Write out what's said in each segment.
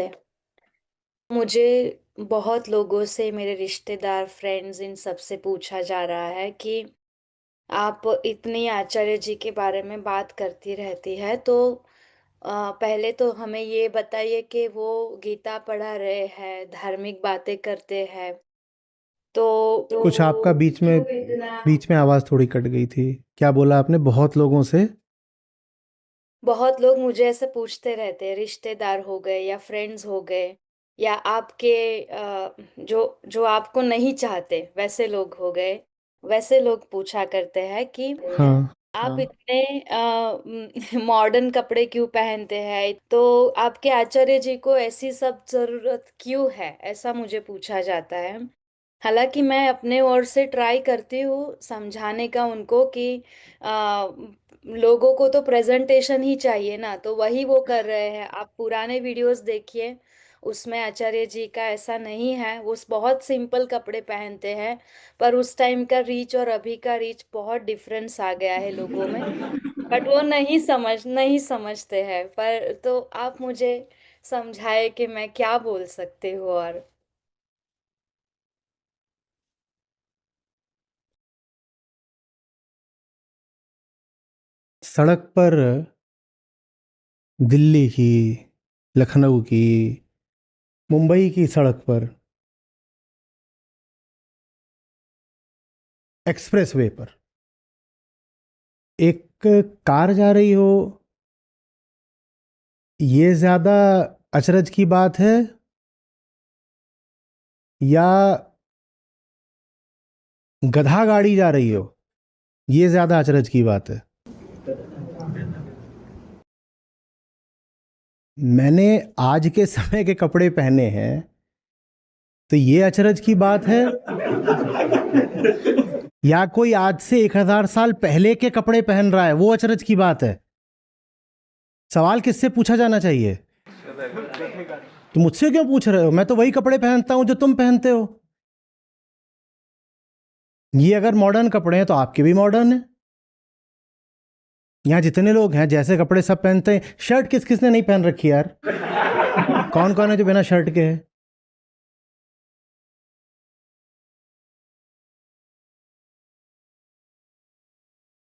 नमस्ते। मुझे बहुत लोगों से, मेरे रिश्तेदार, फ्रेंड्स, इन सब से पूछा जा रहा है कि आप इतनी आचार्य जी के बारे में बात करती रहती है, तो पहले तो हमें ये बताइए कि वो गीता पढ़ा रहे हैं, धार्मिक बातें करते हैं, कुछ आपका तो क्यों इतना। बीच में आवाज़ थोड़ी कट गई थी। क्या बोला आपने? बहुत लोगों से? बहुत लोग मुझे ऐसे पूछते रहते हैं, रिश्तेदार हो गए या फ्रेंड्स हो गए या आपके जो जो आपको नहीं चाहते वैसे लोग हो गए। वैसे लोग पूछा करते हैं कि हाँ। आप इतने मॉडर्न कपड़े क्यों पहनते हैं, तो आपके आचार्य जी को ऐसी सब जरूरत क्यों है, ऐसा मुझे पूछा जाता है। हालांकि मैं अपने ओर से ट्राई करती हूँ समझाने का उनको कि आ, लोगों को तो प्रेजेंटेशन ही चाहिए ना, तो वही वो कर रहे हैं। आप पुराने वीडियोस देखिए, उसमें आचार्य जी का ऐसा नहीं है, वो बहुत सिंपल कपड़े पहनते हैं। पर उस टाइम का रीच और अभी का रीच बहुत डिफरेंस आ गया है लोगों में। बट वो नहीं समझते हैं। पर तो आप मुझे समझाए कि मैं क्या बोल सकती हूँ। और सड़क पर दिल्ली की, लखनऊ की, मुंबई की सड़क पर, एक्सप्रेसवे पर एक कार जा रही हो, ये ज़्यादा अचरज की बात है या गधा गाड़ी जा रही हो, ये ज़्यादा अचरज की बात है? मैंने आज के समय के कपड़े पहने हैं, तो ये अचरज की बात है या कोई आज से 1000 साल पहले के कपड़े पहन रहा है वो अचरज की बात है? सवाल किससे पूछा जाना चाहिए? तो मुझसे क्यों पूछ रहे हो? मैं तो वही कपड़े पहनता हूं जो तुम पहनते हो। ये अगर मॉडर्न कपड़े हैं तो आपके भी मॉडर्न है। यहाँ जितने लोग हैं जैसे कपड़े सब पहनते हैं। शर्ट किस किसने नहीं पहन रखी यार? कौन कौन है जो बिना शर्ट के है?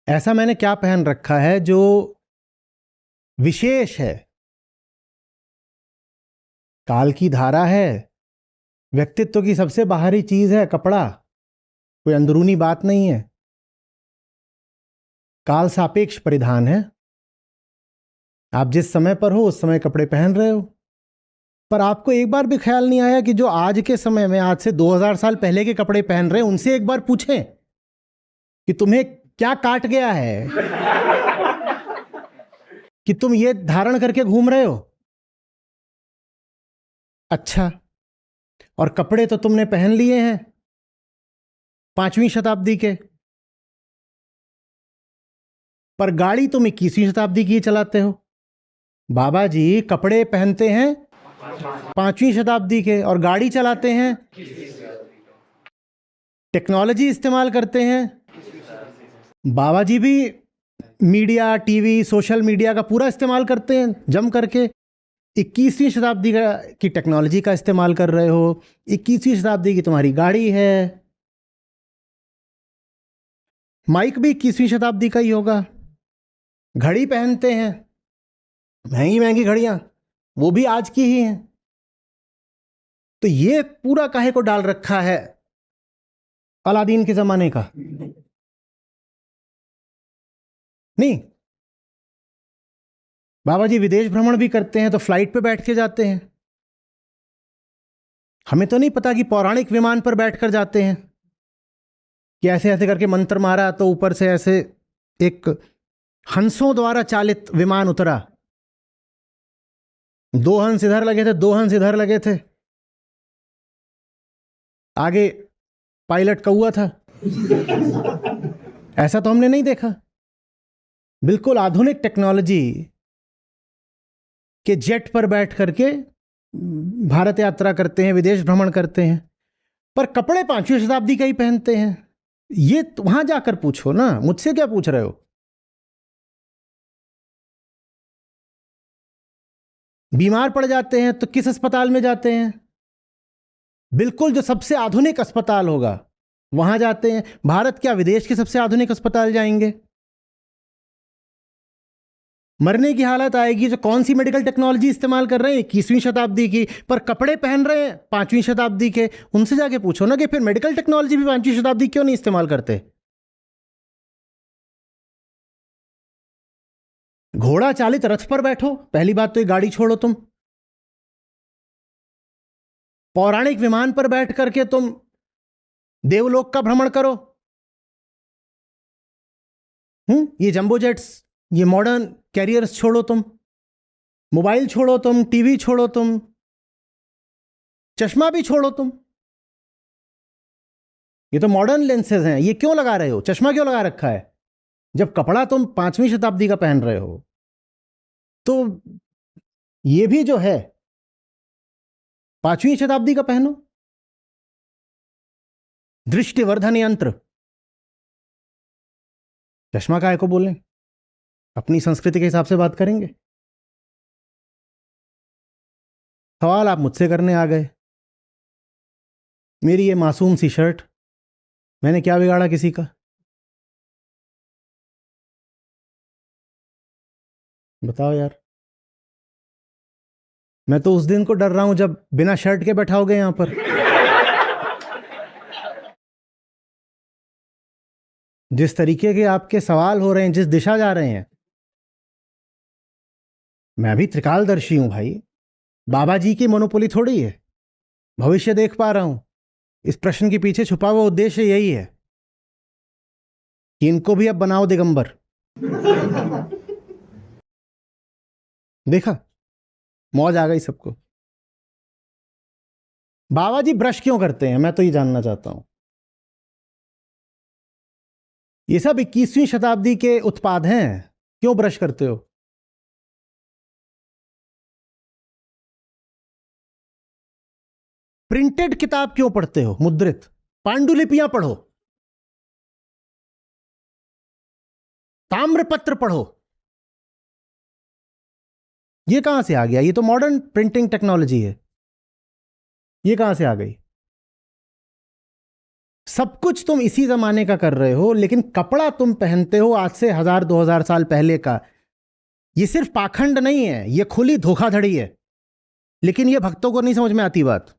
ऐसा मैंने क्या पहन रखा है जो विशेष है? काल की धारा है, व्यक्तित्व की सबसे बाहरी चीज है कपड़ा, कोई अंदरूनी बात नहीं है। काल सापेक्ष परिधान है। आप जिस समय पर हो उस समय कपड़े पहन रहे हो। पर आपको एक बार भी ख्याल नहीं आया कि जो आज के समय में, आज से 2000 साल पहले के कपड़े पहन रहे हैं, उनसे एक बार पूछें कि तुम्हें क्या काट गया है कि तुम ये धारण करके घूम रहे हो? अच्छा, और कपड़े तो तुमने पहन लिए हैं 5वीं शताब्दी के, पर गाड़ी तुम 21वीं शताब्दी की ही चलाते हो। बाबा जी कपड़े पहनते हैं 5वीं शताब्दी के और गाड़ी चलाते हैं, टेक्नोलॉजी इस्तेमाल करते हैं। बाबा जी भी मीडिया, टीवी, सोशल मीडिया का पूरा इस्तेमाल करते हैं जम करके। 21वीं शताब्दी की टेक्नोलॉजी का इस्तेमाल कर रहे हो, 21वीं शताब्दी की तुम्हारी गाड़ी है। माइक भी 21वीं शताब्दी का ही होगा। घड़ी पहनते हैं, महंगी महंगी घड़ियां, वो भी आज की ही हैं। तो ये पूरा काहे को डाल रखा है अलादीन के जमाने का? नहीं, बाबा जी विदेश भ्रमण भी करते हैं तो फ्लाइट पे बैठ के जाते हैं। हमें तो नहीं पता कि पौराणिक विमान पर बैठकर जाते हैं, कि ऐसे ऐसे करके मंत्र मारा तो ऊपर से ऐसे एक हंसों द्वारा चालित विमान उतरा। 2 हंस इधर लगे थे, 2 हंस इधर लगे थे, आगे पायलट कौआ था। ऐसा तो हमने नहीं देखा। बिल्कुल आधुनिक टेक्नोलॉजी के जेट पर बैठ करके भारत यात्रा करते हैं, विदेश भ्रमण करते हैं, पर कपड़े 5वीं शताब्दी का ही पहनते हैं। ये वहां जाकर पूछो ना, मुझसे क्या पूछ रहे हो? बीमार पड़ जाते हैं तो किस अस्पताल में जाते हैं? बिल्कुल जो सबसे आधुनिक अस्पताल होगा वहां जाते हैं। भारत क्या विदेश के सबसे आधुनिक अस्पताल जाएंगे? मरने की हालत आएगी। जो कौन सी मेडिकल टेक्नोलॉजी इस्तेमाल कर रहे हैं 21वीं शताब्दी की, पर कपड़े पहन रहे हैं 5वीं शताब्दी के। उनसे जाके पूछो ना कि फिर मेडिकल टेक्नोलॉजी भी 5वीं शताब्दी क्यों नहीं इस्तेमाल करते? घोड़ा चालित रथ पर बैठो, पहली बात तो ये गाड़ी छोड़ो तुम। पौराणिक विमान पर बैठ करके तुम देवलोक का भ्रमण करो। ये जंबो जेट्स, ये मॉडर्न कैरियर्स छोड़ो तुम। मोबाइल छोड़ो तुम, टीवी छोड़ो तुम, चश्मा भी छोड़ो तुम। ये तो मॉडर्न लेंसेज हैं, ये क्यों लगा रहे हो? चश्मा क्यों लगा रखा है जब कपड़ा तुम 5वीं शताब्दी का पहन रहे हो? तो ये भी जो है 5वीं शताब्दी का पहनो। दृष्टिवर्धन यंत्र, चश्मा काहे को बोलें? अपनी संस्कृति के हिसाब से बात करेंगे। सवाल आप मुझसे करने आ गए। मेरी ये मासूम सी शर्ट, मैंने क्या बिगाड़ा किसी का? बताओ यार। मैं तो उस दिन को डर रहा हूं जब बिना शर्ट के बैठाओगे यहां पर। जिस तरीके के आपके सवाल हो रहे हैं, जिस दिशा जा रहे हैं, मैं भी त्रिकालदर्शी हूं भाई। बाबा जी की मोनोपोली थोड़ी है। भविष्य देख पा रहा हूं। इस प्रश्न के पीछे छुपा हुआ उद्देश्य यही है कि इनको भी अब बनाओ दिगंबर। देखा, मौज आ गई सबको। बाबा जी ब्रश क्यों करते हैं, मैं तो ये जानना चाहता हूं। ये सब 21वीं शताब्दी के उत्पाद हैं। क्यों ब्रश करते हो? प्रिंटेड किताब क्यों पढ़ते हो? मुद्रित पांडुलिपियां पढ़ो, ताम्रपत्र पढ़ो। ये कहां से आ गया? ये तो मॉडर्न प्रिंटिंग टेक्नोलॉजी है। ये कहां से आ गई? सब कुछ तुम इसी जमाने का कर रहे हो, लेकिन कपड़ा तुम पहनते हो आज से 1000-2000 साल पहले का। ये सिर्फ पाखंड नहीं है, ये खुली धोखाधड़ी है। लेकिन ये भक्तों को नहीं समझ में आती बात।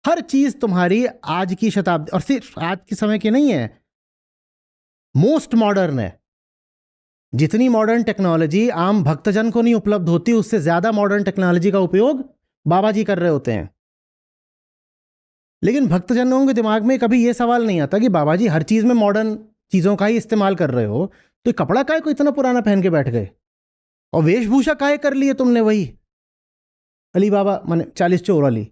हर चीज तुम्हारी आज की शताब्दी, और सिर्फ आज के समय की नहीं है, मोस्ट मॉडर्न है। जितनी मॉडर्न टेक्नोलॉजी आम भक्तजन को नहीं उपलब्ध होती, उससे ज्यादा मॉडर्न टेक्नोलॉजी का उपयोग बाबा जी कर रहे होते हैं। लेकिन भक्तजनों के दिमाग में कभी यह सवाल नहीं आता कि बाबा जी हर चीज में मॉडर्न चीजों का ही इस्तेमाल कर रहे हो, तो कपड़ा काहे को इतना पुराना पहन के बैठ गए? और वेशभूषा काहे कर ली है तुमने वही अली बाबा माने 40 चोर वाली?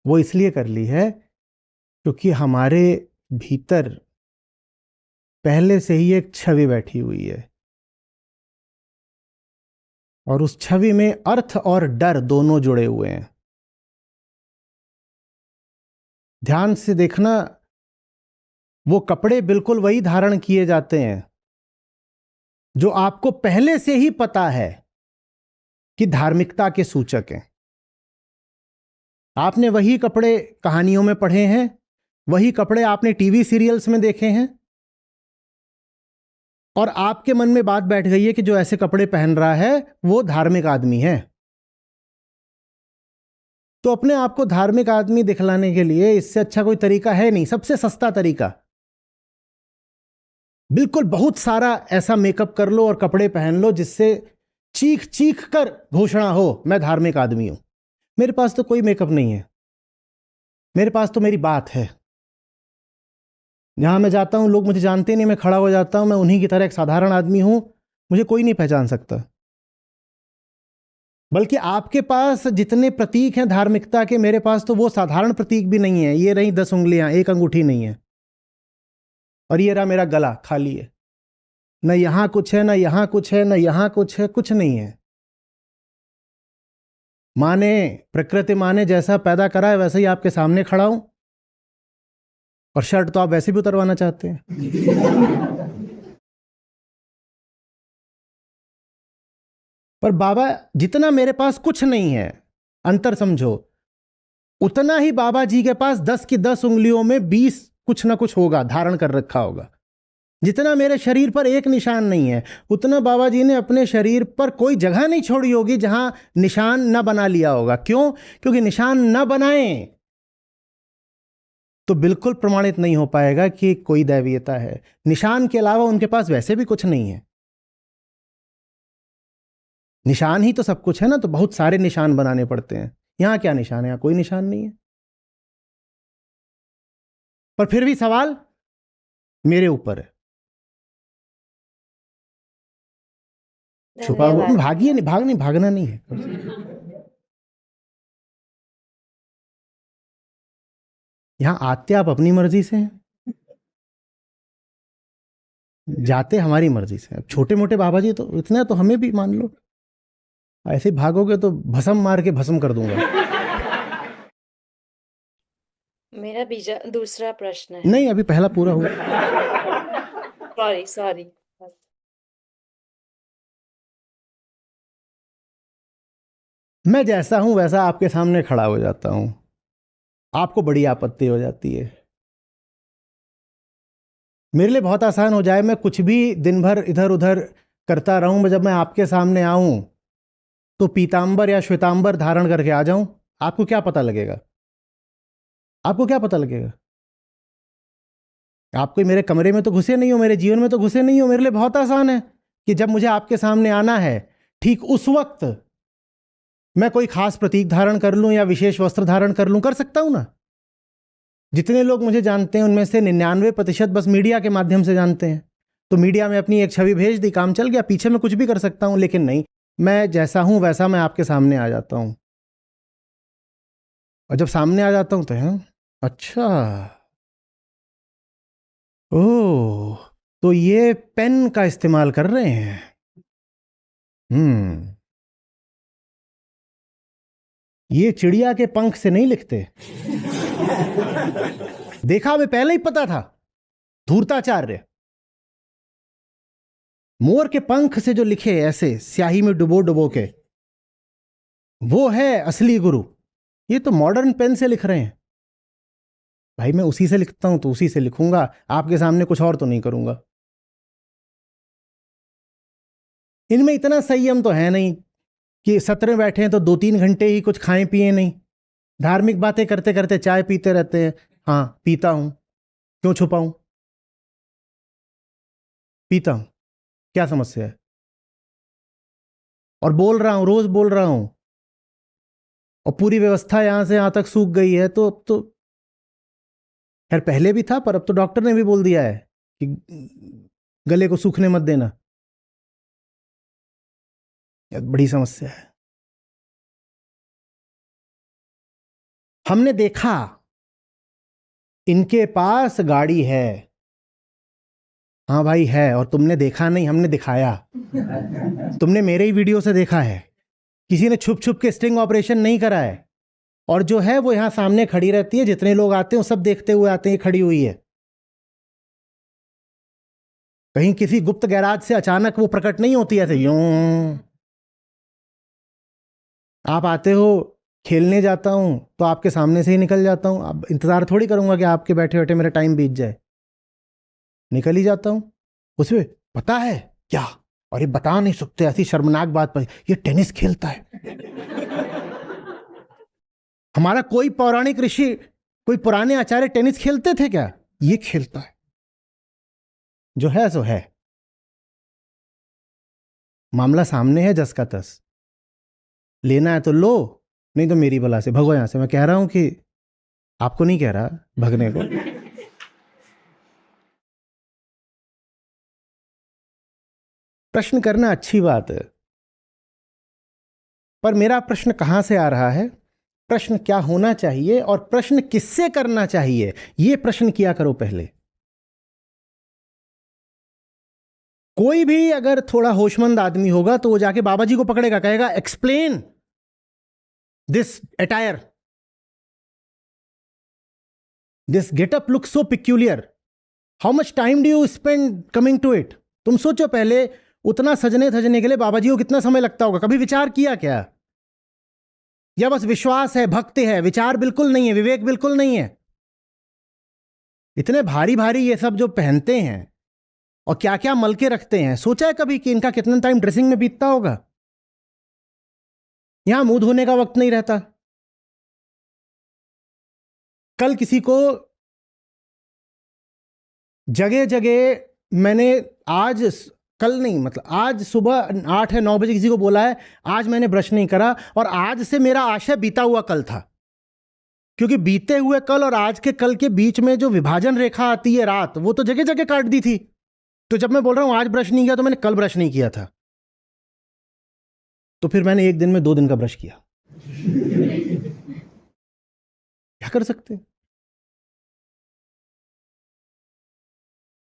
वो इसलिए कर ली है क्योंकि हमारे भीतर पहले से ही एक छवि बैठी हुई है, और उस छवि में अर्थ और डर दोनों जुड़े हुए हैं। ध्यान से देखना, वो कपड़े बिल्कुल वही धारण किए जाते हैं जो आपको पहले से ही पता है कि धार्मिकता के सूचक हैं। आपने वही कपड़े कहानियों में पढ़े हैं, वही कपड़े आपने टीवी सीरियल्स में देखे हैं, और आपके मन में बात बैठ गई है कि जो ऐसे कपड़े पहन रहा है वो धार्मिक आदमी है। तो अपने आप को धार्मिक आदमी दिखलाने के लिए इससे अच्छा कोई तरीका है नहीं। सबसे सस्ता तरीका, बिल्कुल बहुत सारा ऐसा मेकअप कर लो और कपड़े पहन लो जिससे चीख चीख कर घोषणा हो मैं धार्मिक आदमी हूं। मेरे पास तो कोई मेकअप नहीं है, मेरे पास तो मेरी बात है। जहां मैं जाता हूं लोग मुझे जानते नहीं, मैं खड़ा हो जाता हूं, मैं उन्हीं की तरह एक साधारण आदमी हूं, मुझे कोई नहीं पहचान सकता। बल्कि आपके पास जितने प्रतीक हैं धार्मिकता के, मेरे पास तो वो साधारण प्रतीक भी नहीं है। ये रही 10 उंगलियां, एक अंगूठी नहीं है, और ये रहा मेरा गला खाली है। न यहां कुछ है, न यहां कुछ है, न यहां कुछ है, कुछ नहीं है। माने प्रकृति माने जैसा पैदा करा है वैसे ही आपके सामने खड़ा हूं। और शर्ट तो आप वैसे भी उतरवाना चाहते हैं। पर बाबा, जितना मेरे पास कुछ नहीं है, अंतर समझो, उतना ही बाबा जी के पास 10 की 10 उंगलियों में 20 कुछ ना कुछ होगा, धारण कर रखा होगा। जितना मेरे शरीर पर एक निशान नहीं है, उतना बाबा जी ने अपने शरीर पर कोई जगह नहीं छोड़ी होगी जहां निशान न बना लिया होगा। क्यों? क्योंकि निशान न बनाएं तो बिल्कुल प्रमाणित नहीं हो पाएगा कि कोई दैवीयता है। निशान के अलावा उनके पास वैसे भी कुछ नहीं है। निशान ही तो सब कुछ है ना, तो बहुत सारे निशान बनाने पड़ते हैं। यहां क्या निशान है? यहां कोई निशान नहीं है। पर फिर भी सवाल मेरे ऊपर है। छुपा हुआ धन्यवाद। भागिए नहीं, भागना नहीं है। यहां आते आप अपनी मर्जी से हैं, जाते हमारी मर्जी से। अब छोटे मोटे बाबा जी तो इतना तो हमें भी मान लो। ऐसे भागोगे तो भस्म मार के भस्म कर दूंगा। मेरा दूसरा प्रश्न है। नहीं, अभी पहला पूरा हुआ। Sorry sorry. मैं जैसा हूं वैसा आपके सामने खड़ा हो जाता हूं, आपको बड़ी आपत्ति हो जाती है। मेरे लिए बहुत आसान हो जाए, मैं कुछ भी दिन भर इधर उधर करता रहूं, जब मैं आपके सामने आऊं तो पीतांबर या श्वेतांबर धारण करके आ जाऊं, आपको क्या पता लगेगा? आपको क्या पता लगेगा? आप कोई मेरे कमरे में तो घुसे नहीं हो, मेरे जीवन में तो घुसे नहीं हो। मेरे लिए बहुत आसान है कि जब मुझे आपके सामने आना है, ठीक उस वक्त मैं कोई खास प्रतीक धारण कर लूं या विशेष वस्त्र धारण कर लूं, कर सकता हूं ना। जितने लोग मुझे जानते हैं उनमें से 99% बस मीडिया के माध्यम से जानते हैं, तो मीडिया में अपनी एक छवि भेज दी, काम चल गया। पीछे मैं कुछ भी कर सकता हूं, लेकिन नहीं, मैं जैसा हूं वैसा मैं आपके सामने आ जाता हूं। और जब सामने आ जाता हूं तो है, अच्छा, ओह, तो ये पेन का इस्तेमाल कर रहे हैं। हम्म, ये चिड़िया के पंख से नहीं लिखते। देखा, हमें पहले ही पता था। धूर्ताचार्य, मोर के पंख से जो लिखे ऐसे स्याही में डुबो डुबो के, वो है असली गुरु। ये तो मॉडर्न पेन से लिख रहे हैं। भाई मैं उसी से लिखता हूं तो उसी से लिखूंगा, आपके सामने कुछ और तो नहीं करूंगा। इनमें इतना संयम तो है नहीं कि सत्र में बैठे हैं तो 2-3 घंटे ही कुछ खाएं पिए नहीं, धार्मिक बातें करते करते चाय पीते रहते हैं। हाँ, पीता हूं, क्यों छुपाऊं? पीता हूं, क्या समस्या है? और बोल रहा हूं, रोज बोल रहा हूं, और पूरी व्यवस्था यहां से यहां तक सूख गई है। तो अब तो खैर पहले भी था, पर अब तो डॉक्टर ने भी बोल दिया है कि गले को सूखने मत देना। ये बड़ी समस्या है। हमने देखा इनके पास गाड़ी है। हाँ भाई है, और तुमने देखा नहीं, हमने दिखाया। तुमने मेरे ही वीडियो से देखा है। किसी ने छुप छुप के स्टिंग ऑपरेशन नहीं करा है। और जो है वो यहां सामने खड़ी रहती है, जितने लोग आते हैं वो सब देखते हुए आते हैं, खड़ी हुई है। कहीं किसी गुप्त गैराज से अचानक वो प्रकट नहीं होती ऐसे यूं। आप आते हो, खेलने जाता हूं तो आपके सामने से ही निकल जाता हूं। अब इंतजार थोड़ी करूंगा कि आपके बैठे बैठे मेरा टाइम बीत जाए, निकल ही जाता हूं। उसमें पता है क्या? और ये बता नहीं सकते, ऐसी शर्मनाक बात पर, ये टेनिस खेलता है। हमारा कोई पौराणिक ऋषि, कोई पुराने आचार्य टेनिस खेलते थे क्या? ये खेलता है। जो है सो है, मामला सामने है, जस का तस। लेना है तो लो, नहीं तो मेरी बला से भगो यहां से। मैं कह रहा हूं कि आपको नहीं कह रहा भगने को। प्रश्न करना अच्छी बात है, पर मेरा प्रश्न कहां से आ रहा है? प्रश्न क्या होना चाहिए और प्रश्न किससे करना चाहिए, यह प्रश्न किया करो पहले। कोई भी अगर थोड़ा होशमंद आदमी होगा तो वो जाके बाबा जी को पकड़ेगा, कहेगा explain this attire. This getup looks so peculiar, how much time do you spend coming to it? तुम सोचो पहले, उतना सजने धजने के लिए बाबा जी को कितना समय लगता होगा? कभी विचार किया क्या? या बस विश्वास है, भक्ति है, विचार बिल्कुल नहीं है, विवेक बिल्कुल नहीं है? इतने भारी भारी ये सब जो पहनते हैं और क्या क्या मल के रखते हैं, सोचा है कभी कि इनका कितना टाइम ड्रेसिंग में बीतता होगा? यहां मुंह धोने का वक्त नहीं रहता। कल किसी को जगह जगह मैंने, आज, कल नहीं मतलब आज सुबह 8 या 9 बजे किसी को बोला है आज मैंने ब्रश नहीं करा, और आज से मेरा आशय बीता हुआ कल था, क्योंकि बीते हुए कल और आज के कल के बीच में जो विभाजन रेखा आती है रात, वो तो जगह जगह काट दी थी। तो जब मैं बोल रहा हूं आज ब्रश नहीं किया, तो मैंने कल ब्रश नहीं किया था, तो फिर मैंने एक दिन में 2 दिन का ब्रश किया। क्या कर सकते हैं?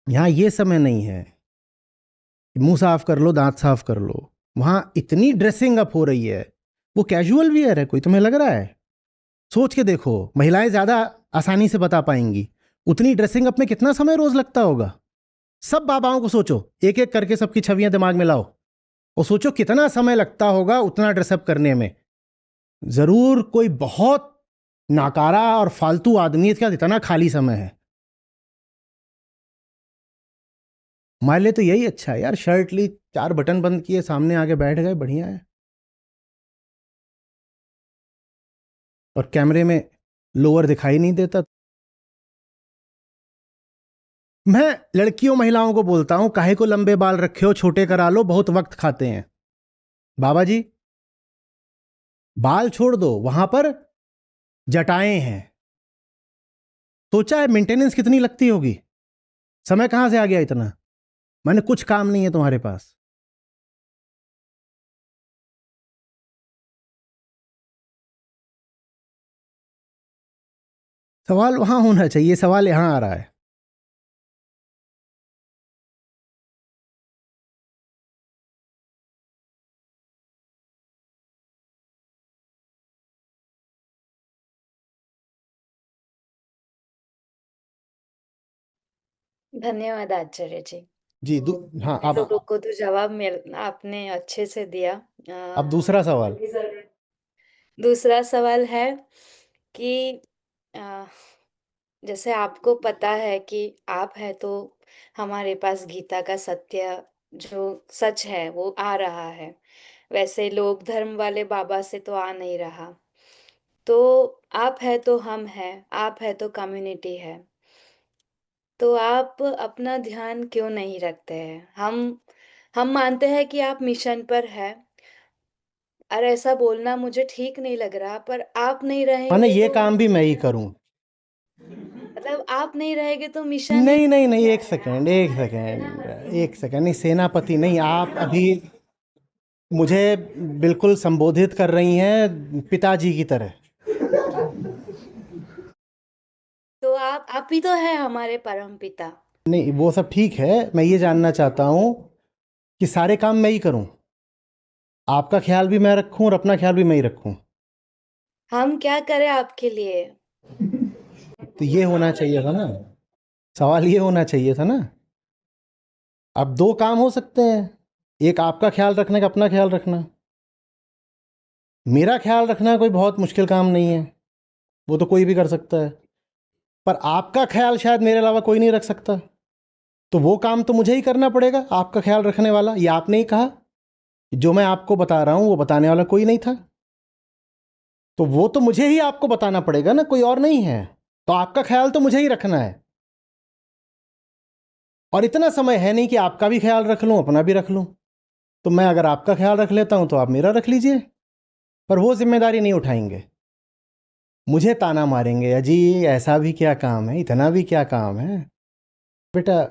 यहां ये समय नहीं है मुंह साफ कर लो, दांत साफ कर लो। वहां इतनी ड्रेसिंग अप हो रही है, वो कैजुअल वियर है, कोई तुम्हें लग रहा है? सोच के देखो, महिलाएं ज्यादा आसानी से बता पाएंगी उतनी ड्रेसिंग अप में कितना समय रोज लगता होगा। सब बाबाओं को सोचो, एक एक करके सबकी छवियां दिमाग में लाओ और सोचो कितना समय लगता होगा उतना ड्रेसअप करने में। जरूर कोई बहुत नाकारा और फालतू आदमी है, इसके पास इतना खाली समय है। हमारे लिए तो यही अच्छा है यार, शर्ट ली, 4 बटन बंद किए, सामने आके बैठ गए, बढ़िया है। और कैमरे में लोअर दिखाई नहीं देता। मैं लड़कियों महिलाओं को बोलता हूं, काहे को लंबे बाल रखे हो, छोटे करा लो, बहुत वक्त खाते हैं। बाबा जी, बाल छोड़ दो, वहां पर जटाएं हैं। सोचा है मेंटेनेंस कितनी लगती होगी? समय कहां से आ गया इतना? मैंने कुछ काम नहीं है तुम्हारे पास। सवाल वहां होना चाहिए, सवाल यहां आ रहा है। धन्यवाद आचार्य जी। जी हाँ, हम लोगों को तो जवाब मिल आपने अच्छे से दिया। अब दूसरा सवाल। दूसरा सवाल है कि अ, जैसे आपको पता है कि आप है तो हमारे पास गीता का सत्य जो सच है वो आ रहा है, वैसे लोक धर्म वाले बाबा से तो आ नहीं रहा। तो आप है तो हम है, आप है तो कम्युनिटी है, तो आप अपना ध्यान क्यों नहीं रखते हैं? हम मानते हैं कि आप मिशन पर है, और ऐसा बोलना मुझे ठीक नहीं लग रहा, पर आप नहीं माने रहेंगे ये तो काम भी मैं ही करूं? मतलब आप नहीं रहेंगे तो मिशन ही नहीं नहीं नहीं, एक सेकेंड, एक सेकेंड, एक सेकेंड, नहीं सेनापति नहीं, आप अभी मुझे बिल्कुल संबोधित कर रही हैं पिताजी की तरह। तो आप ही तो है हमारे परम पिता। नहीं, वो सब ठीक है, मैं ये जानना चाहता हूं कि सारे काम मैं ही करूं, आपका ख्याल भी मैं रखूं और अपना ख्याल भी मैं ही रखूं? हम क्या करें आपके लिए? तो ये होना चाहिए था ना, सवाल ये होना चाहिए था ना। अब 2 काम हो सकते हैं, एक आपका ख्याल रखने का, अपना ख्याल रखना। मेरा ख्याल रखना कोई बहुत मुश्किल काम नहीं है, वो तो कोई भी कर सकता है, पर आपका ख्याल शायद मेरे अलावा कोई नहीं रख सकता, तो वो काम तो मुझे ही करना पड़ेगा, आपका ख्याल रखने वाला। ये आपने ही कहा, जो मैं आपको बता रहा हूं वो बताने वाला कोई नहीं था, तो वो तो मुझे ही आपको बताना पड़ेगा ना, कोई और नहीं है। तो आपका ख्याल तो मुझे ही रखना है, और इतना समय है नहीं कि आपका भी ख्याल रख लूं, अपना भी रख लूं। तो मैं अगर आपका ख्याल रख लेता हूं तो आप मेरा रख लीजिए, पर वो जिम्मेदारी नहीं उठाएंगे, मुझे ताना मारेंगे, अजी ऐसा भी क्या काम है, इतना भी क्या काम है। बेटा,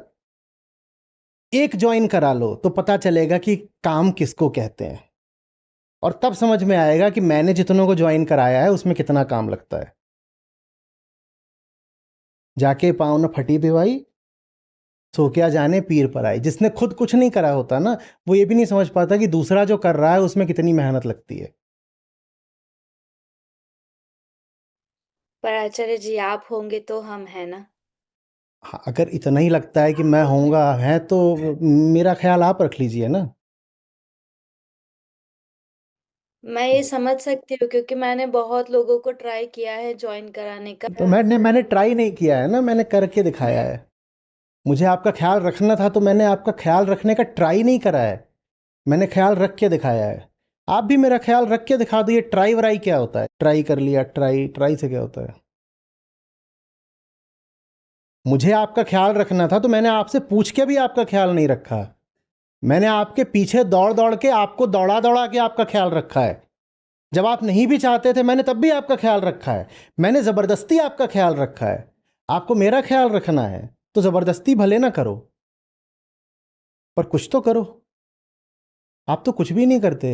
एक ज्वाइन करा लो तो पता चलेगा कि काम किसको कहते हैं, और तब समझ में आएगा कि मैंने जितनों को ज्वाइन कराया है उसमें कितना काम लगता है। जाके पाँव न फटी भिवाई, सो क्या जाने पीर पर आई। जिसने खुद कुछ नहीं करा होता ना, वो ये भी नहीं समझ पाता कि दूसरा जो कर रहा है उसमें कितनी मेहनत लगती है। पर आचार्य जी आप होंगे तो हम है ना। हाँ, अगर इतना ही लगता है कि मैं होऊंगा है तो मेरा ख्याल आप रख लीजिए ना। मैं ये समझ सकती हूँ क्योंकि मैंने बहुत लोगों को ट्राई किया है ज्वाइन कराने का। तो मैंने ट्राई नहीं किया है ना, मैंने करके दिखाया है। मुझे आपका ख्याल रखना था तो मैंने आपका ख्याल रखने का ट्राई नहीं करा है, मैंने ख्याल रख के दिखाया है। आप भी मेरा ख्याल रख के दिखा दो। ये ट्राई वराई क्या होता है? ट्राई कर लिया, ट्राई ट्राई से क्या होता है? मुझे आपका ख्याल रखना था तो मैंने आपसे पूछ के भी आपका ख्याल नहीं रखा। मैंने आपके पीछे दौड़ दौड़ के आपको दौड़ा दौड़ा के आपका ख्याल रखा है। जब आप नहीं भी चाहते थे मैंने तब भी आपका ख्याल रखा है। मैंने ज़बरदस्ती आपका ख्याल रखा है। आपको मेरा ख्याल रखना है तो ज़बरदस्ती भले ना करो, पर कुछ तो करो। आप तो कुछ भी नहीं करते।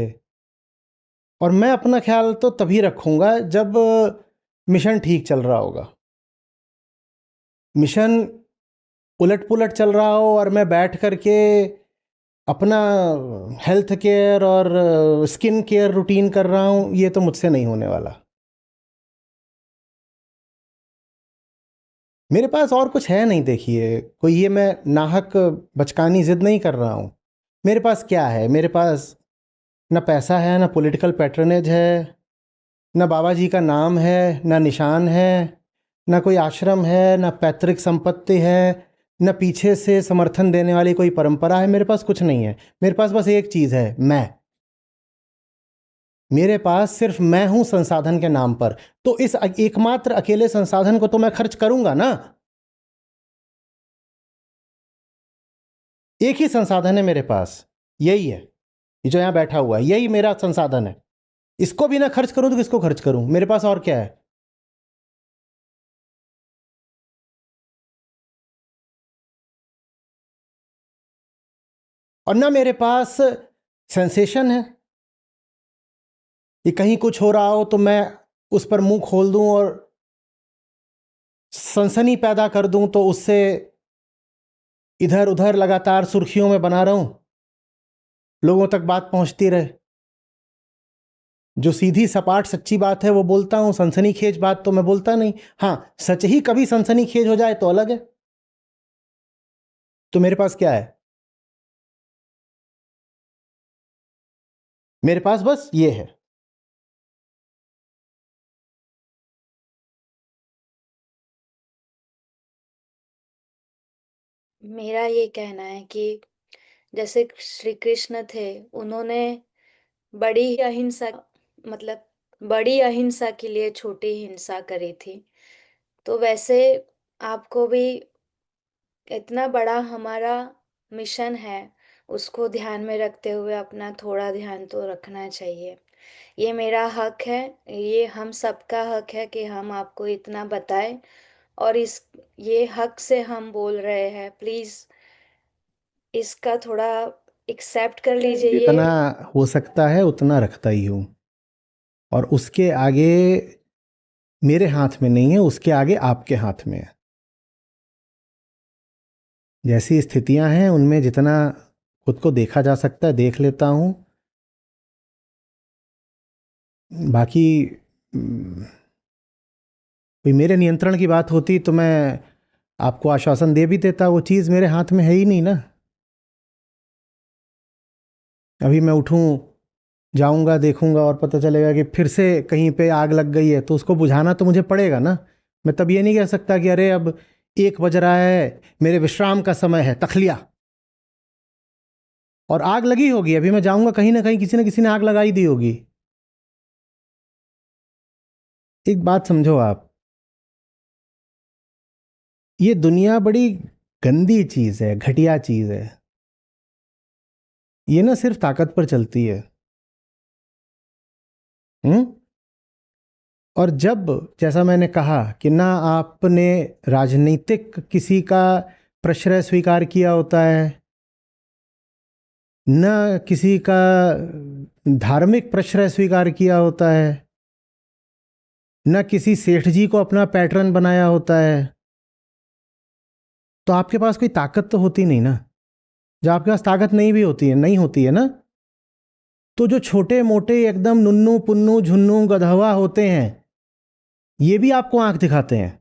और मैं अपना ख्याल तो तभी रखूँगा जब मिशन ठीक चल रहा होगा। मिशन उलट पुलट चल रहा हो और मैं बैठ कर के अपना हेल्थ केयर और स्किन केयर रूटीन कर रहा हूँ, ये तो मुझसे नहीं होने वाला। मेरे पास और कुछ है नहीं। देखिए, कोई ये मैं नाहक बचकानी ज़िद नहीं कर रहा हूँ। मेरे पास क्या है? मेरे पास ना पैसा है, ना पॉलिटिकल पैट्रनेज है, ना बाबा जी का नाम है, ना निशान है, ना कोई आश्रम है, ना पैतृक संपत्ति है, ना पीछे से समर्थन देने वाली कोई परंपरा है। मेरे पास कुछ नहीं है। मेरे पास बस एक चीज़ है, मैं। मेरे पास सिर्फ मैं हूं संसाधन के नाम पर। तो इस एकमात्र अकेले संसाधन को तो मैं खर्च करूंगा ना। एक ही संसाधन है मेरे पास, यही है। ये जो यहां बैठा हुआ है यही मेरा संसाधन है। इसको भी ना खर्च करूं तो किसको खर्च करूं? मेरे पास और क्या है? और ना मेरे पास सेंसेशन है। ये कहीं कुछ हो रहा हो तो मैं उस पर मुंह खोल दूं और सनसनी पैदा कर दूं तो उससे इधर उधर लगातार सुर्खियों में बना रहूं, लोगों तक बात पहुंचती रहे। जो सीधी सपाट सच्ची बात है वो बोलता हूं, सनसनीखेज बात तो मैं बोलता नहीं। हाँ, सच ही कभी सनसनीखेज हो जाए तो अलग है। तो मेरे पास क्या है? मेरे पास बस ये है। मेरा ये कहना है कि जैसे श्री कृष्ण थे, उन्होंने बड़ी अहिंसा, मतलब बड़ी अहिंसा के लिए छोटी हिंसा करी थी। तो वैसे आपको भी इतना बड़ा हमारा मिशन है, उसको ध्यान में रखते हुए अपना थोड़ा ध्यान तो रखना चाहिए। ये मेरा हक है, ये हम सबका हक है कि हम आपको इतना बताएं। और इस ये हक से हम बोल रहे हैं, प्लीज इसका थोड़ा एक्सेप्ट कर लीजिए ये। जितना हो सकता है उतना रखता ही हूं, और उसके आगे मेरे हाथ में नहीं है, उसके आगे आपके हाथ में है। जैसी स्थितियां हैं उनमें जितना खुद को देखा जा सकता है देख लेता हूं। बाकी कोई मेरे नियंत्रण की बात होती तो मैं आपको आश्वासन दे भी देता। वो चीज़ मेरे हाथ में है ही नहीं ना। अभी मैं उठूं, जाऊंगा, देखूंगा और पता चलेगा कि फिर से कहीं पे आग लग गई है, तो उसको बुझाना तो मुझे पड़ेगा ना। मैं तब ये नहीं कह सकता कि अरे अब 1 बज रहा है, मेरे विश्राम का समय है, तखलिया। और आग लगी होगी, अभी मैं जाऊंगा कहीं ना कहीं किसी न किसी ने आग लगाई दी होगी। एक बात समझो आप, ये दुनिया बड़ी गंदी चीज़ है, घटिया चीज़ है। ये ना सिर्फ ताकत पर चलती है। हम्म। और जब, जैसा मैंने कहा कि ना आपने राजनीतिक किसी का प्रश्रय स्वीकार किया होता है, न किसी का धार्मिक प्रश्रय स्वीकार किया होता है, न किसी सेठ जी को अपना पैटर्न बनाया होता है, तो आपके पास कोई ताकत तो होती नहीं ना। जब आपके पास ताकत नहीं भी होती है, नहीं होती है ना, तो जो छोटे मोटे एकदम नुन्नू पुन्नू झुन्नू गधवा होते हैं, ये भी आपको आंख दिखाते हैं।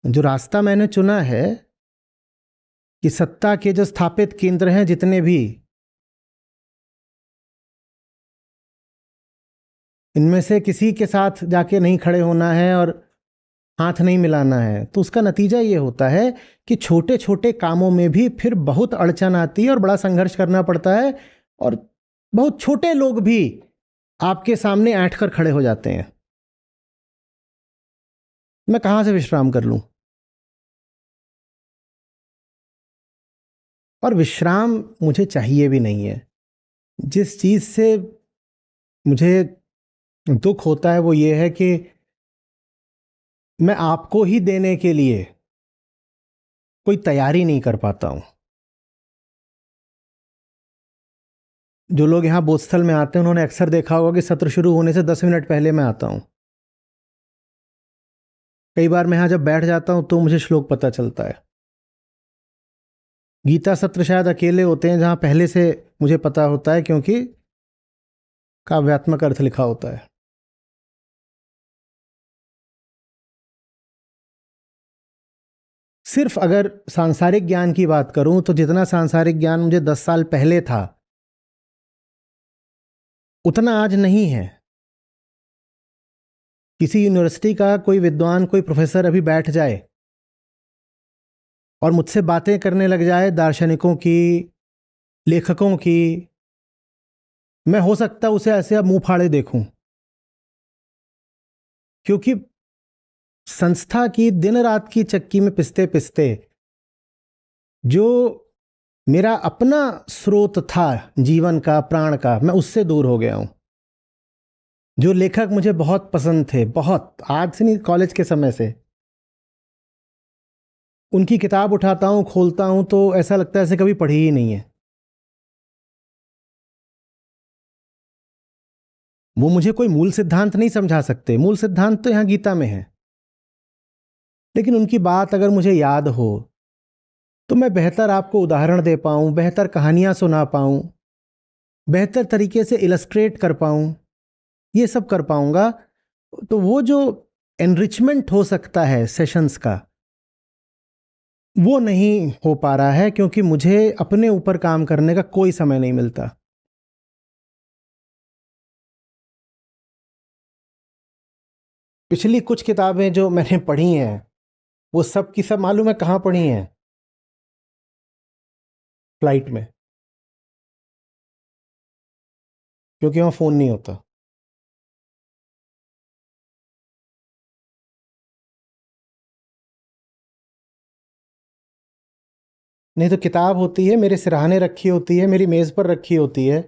जो रास्ता मैंने चुना है कि सत्ता के जो स्थापित केंद्र हैं जितने भी, इनमें से किसी के साथ जाके नहीं खड़े होना है और हाथ नहीं मिलाना है, तो उसका नतीजा ये होता है कि छोटे छोटे कामों में भी फिर बहुत अड़चन आती है और बड़ा संघर्ष करना पड़ता है, और बहुत छोटे लोग भी आपके सामने ऐंठ कर खड़े हो जाते हैं। मैं कहाँ से विश्राम कर लूं? और विश्राम मुझे चाहिए भी नहीं है। जिस चीज से मुझे दुख होता है वो ये है कि मैं आपको ही देने के लिए कोई तैयारी नहीं कर पाता हूं। जो लोग यहाँ बोधस्थल में आते हैं उन्होंने अक्सर देखा होगा कि सत्र शुरू होने से 10 मिनट पहले मैं आता हूं। कई बार मैं यहाँ जब बैठ जाता हूं तो मुझे श्लोक पता चलता है। गीता सत्र शायद अकेले होते हैं जहां पहले से मुझे पता होता है, क्योंकि काव्यात्मक अर्थ लिखा होता है। सिर्फ अगर सांसारिक ज्ञान की बात करूं तो जितना सांसारिक ज्ञान मुझे 10 साल पहले था उतना आज नहीं है। किसी यूनिवर्सिटी का कोई विद्वान, कोई प्रोफेसर अभी बैठ जाए और मुझसे बातें करने लग जाए दार्शनिकों की, लेखकों की, मैं हो सकता उसे ऐसे अब मुंह फाड़े देखूं, क्योंकि संस्था की दिन रात की चक्की में पिसते पिसते जो मेरा अपना स्रोत था जीवन का, प्राण का, मैं उससे दूर हो गया हूं। जो लेखक मुझे बहुत पसंद थे, बहुत, आज से नहीं, कॉलेज के समय से, उनकी किताब उठाता हूं, खोलता हूं तो ऐसा लगता है ऐसे कभी पढ़ी ही नहीं है। वो मुझे कोई मूल सिद्धांत नहीं समझा सकते, मूल सिद्धांत तो यहां गीता में है, लेकिन उनकी बात अगर मुझे याद हो तो मैं बेहतर आपको उदाहरण दे पाऊं, बेहतर कहानियां सुना पाऊं, बेहतर तरीके से इलस्ट्रेट कर पाऊं, ये सब कर पाऊंगा। तो वो जो एनरिचमेंट हो सकता है सेशंस का, वो नहीं हो पा रहा है, क्योंकि मुझे अपने ऊपर काम करने का कोई समय नहीं मिलता। पिछली कुछ किताबें जो मैंने पढ़ी हैं वो सब की सब मालूम है कहाँ पढ़ी हैं? फ्लाइट में, क्योंकि वहाँ फ़ोन नहीं होता। नहीं तो किताब होती है, मेरे सिरहाने रखी होती है, मेरी मेज़ पर रखी होती है,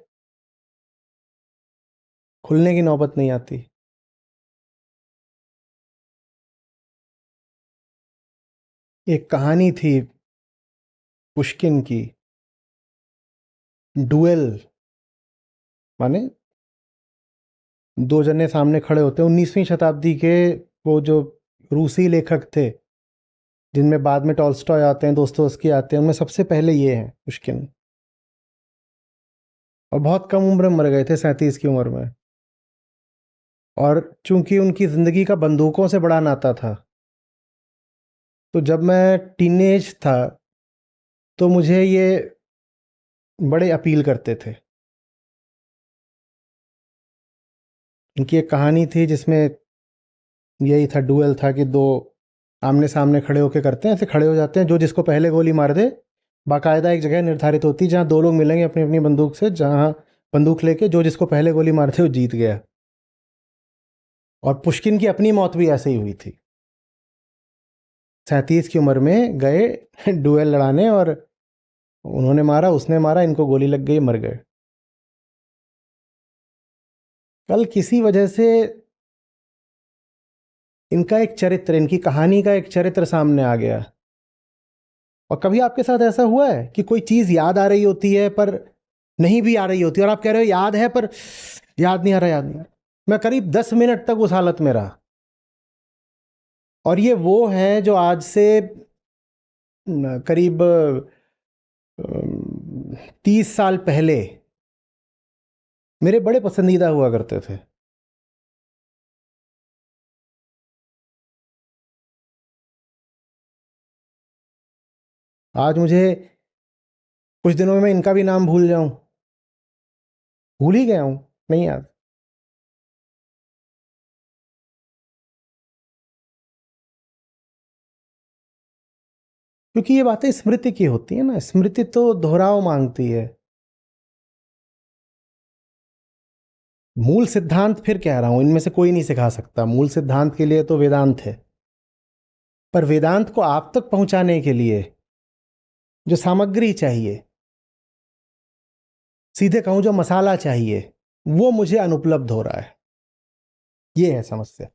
खुलने की नौबत नहीं आती। एक कहानी थी पुष्किन की, डुएल, माने दो जने सामने खड़े होते हैं। 19वीं शताब्दी के वो जो रूसी लेखक थे, जिनमें बाद में टॉल्स्टॉय आते हैं, दोस्तोवस्की आते हैं, उनमें सबसे पहले ये हैं पुष्किन। और बहुत कम उम्र में मर गए थे, 37 की उम्र में। और चूंकि उनकी ज़िंदगी का बंदूकों से बड़ा नाता था, तो जब मैं टीनेज था तो मुझे ये बड़े अपील करते थे। उनकी एक कहानी थी जिसमें यही था, डुएल था कि दो आमने सामने खड़े होके करते हैं, ऐसे खड़े हो जाते हैं, जो जिसको पहले गोली मार दे, बाकायदा एक जगह निर्धारित होती है जहाँ दो लोग मिलेंगे अपनी अपनी बंदूक से, जहाँ बंदूक लेके जो जिसको पहले गोली मार दे वो जीत गया। और पुष्किन की अपनी मौत भी ऐसे ही हुई थी। 37 की उम्र में गए डुएल लड़ाने, और उन्होंने मारा, उसने मारा, इनको गोली लग गई, मर गए। कल किसी वजह से इनका एक चरित्र, इनकी कहानी का एक चरित्र सामने आ गया। और कभी आपके साथ ऐसा हुआ है कि कोई चीज याद आ रही होती है पर नहीं भी आ रही होती, और आप कह रहे हो याद है पर याद नहीं आ रहा, याद नहीं आ रहा? मैं करीब 10 मिनट तक उस हालत में रहा। और ये वो है जो आज से करीब 30 साल पहले मेरे बड़े पसंदीदा हुआ करते थे। आज मुझे कुछ दिनों में मैं इनका भी नाम भूल जाऊं, भूल ही गया हूं, नहीं याद। क्योंकि ये बातें स्मृति की होती है ना, स्मृति तो दोहराव मांगती है। मूल सिद्धांत फिर कह रहा हूं, इनमें से कोई नहीं सिखा सकता। मूल सिद्धांत के लिए तो वेदांत है, पर वेदांत को आप तक पहुंचाने के लिए जो सामग्री चाहिए, सीधे कहूं जो मसाला चाहिए, वो मुझे अनुपलब्ध हो रहा है। ये है समस्या।